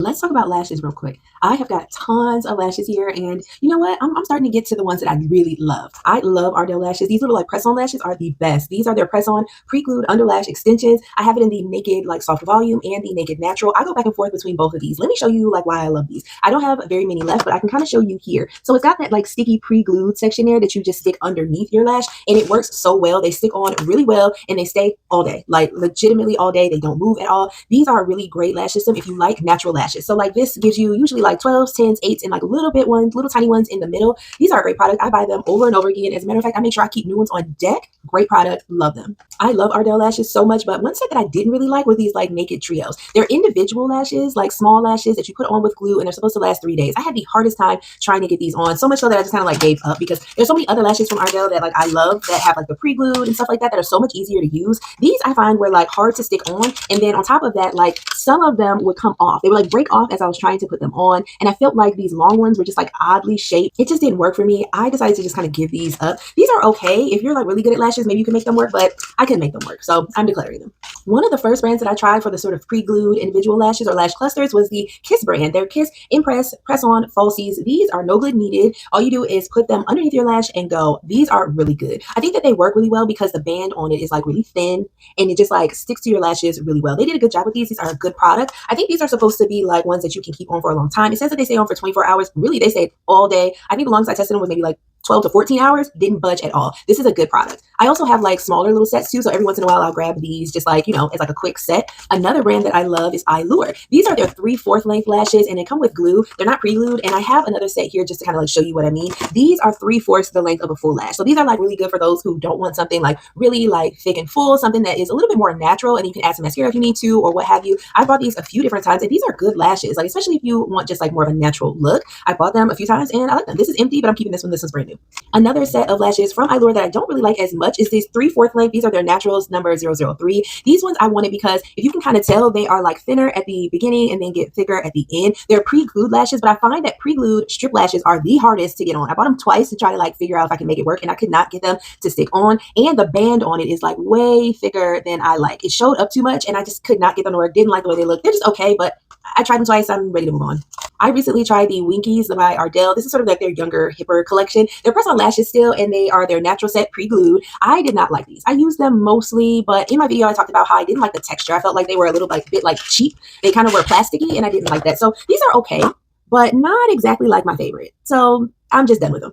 Let's talk about lashes real quick. I have got tons of lashes here, and you know what? I'm starting to get to the ones that I really love. I love Ardell lashes. These little like press-on lashes are the best. These are their press-on pre-glued underlash extensions. I have it in the naked like soft volume and the naked natural. I go back and forth between both of these. Let me show you like why I love these. I don't have very many left, but I can kind of show you here. So it's got that like sticky pre-glued section there that you just stick underneath your lash, and it works so well. They stick on really well, and they stay all day, like legitimately all day. They don't move at all. These are a really great lash system if you like natural lashes. So like this gives you usually like 12s, 10s, 8s, and like little bit ones, little tiny ones in the middle. These are a great product. I buy them over and over again. As a matter of fact, I make sure I keep new ones on deck. Great product. Love them. I love Ardell lashes so much, but one set that I didn't really like were these like naked trios. They're individual lashes, like small lashes that you put on with glue, and they're supposed to last 3 days. I had the hardest time trying to get these on, so much so that I just kind of like gave up because there's so many other lashes from Ardell that like I love that have like the pre-glued and stuff like that are so much easier to use. These I find were like hard to stick on, and then on top of that, like some of them would come off. They would like break off as I was trying to put them on, and I felt like these long ones were just like oddly shaped. It just didn't work for me. I decided to just kind of give these up. These are okay if you're like really good at lashes, maybe you can make them work, but I couldn't make them work, so I'm decluttering them. One of the first brands that I tried for the sort of pre-glued individual lashes or lash clusters was the Kiss brand. Their Kiss Impress Press-On Falsies. These are no glue needed. All you do is put them underneath your lash and go. These are really good. I think that they work really well because the band on it is like really thin and it just like sticks to your lashes really well. They did a good job with these. These are a good product. I think these are supposed to be like ones that you can keep on for a long time. It says that they stay on for 24 hours. Really, they stayed all day. I think the longest I tested them was maybe like 12 to 14 hours, didn't budge at all. This is a good product. I also have like smaller little sets too. So every once in a while I'll grab these just like, you know, as like a quick set. Another brand that I love is EYLURE. These are their 3/4 length lashes and they come with glue. They're not pre-glued. And I have another set here just to kind of like show you what I mean. These are 3/4 the length of a full lash. So these are like really good for those who don't want something like really like thick and full, something that is a little bit more natural, and you can add some mascara if you need to or what have you. I bought these a few different times and these are good lashes, like especially if you want just like more of a natural look. I bought them a few times and I like them. This is empty, but I'm keeping this one. This one's brand new. Another set of lashes from EYLURE that I don't really like as much is these 3/4 length. These are their naturals number 003. These ones I wanted because if you can kind of tell, they are like thinner at the beginning and then get thicker at the end. They're pre-glued lashes, but I find that pre-glued strip lashes are the hardest to get on. I bought them twice to try to like figure out if I can make it work, and I could not get them to stick on. And the band on it is like way thicker than I like. It showed up too much and I just could not get them to work. Didn't like the way they look. They're just okay, but I tried them twice. I'm ready to move on. I recently tried the Winkies by Ardell. This is sort of like their younger, hipper collection. They're press-on lashes still, and they are their natural set pre-glued. I did not like these. I used them mostly, but in my video, I talked about how I didn't like the texture. I felt like they were a little like bit like cheap. They kind of were plasticky, and I didn't like that. So these are okay, but not exactly like my favorite. So I'm just done with them.